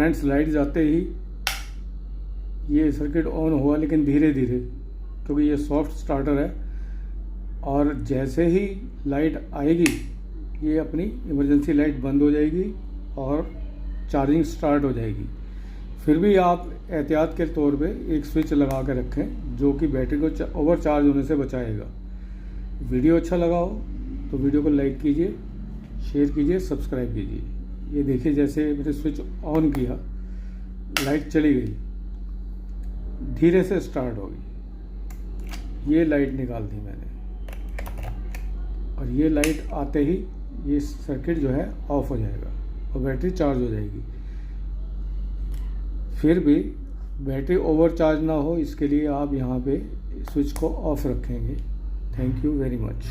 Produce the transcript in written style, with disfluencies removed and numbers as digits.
Friends light जाते ही ये circuit on हुआ, लेकिन धीरे धीरे, क्योंकि ये सॉफ्ट स्टार्टर है। और जैसे ही लाइट आएगी ये अपनी इमरजेंसी लाइट बंद हो जाएगी और चार्जिंग स्टार्ट हो जाएगी। फिर भी आप एहतियात के तौर पे एक स्विच लगा कर रखें जो कि बैटरी को ओवर चार्ज होने से बचाएगा। वीडियो अच्छा लगा हो तो वीडियो को लाइक कीजिए, शेयर कीजिए, सब्सक्राइब कीजिए। ये देखिए जैसे मैंने स्विच ऑन किया, लाइट चली गई, धीरे से स्टार्ट होगी। ये लाइट निकाल दी मैंने और ये लाइट आते ही ये सर्किट जो है ऑफ हो जाएगा और बैटरी चार्ज हो जाएगी। फिर भी बैटरी ओवर चार्ज ना हो इसके लिए आप यहाँ पे स्विच को ऑफ रखेंगे। Thank you very much.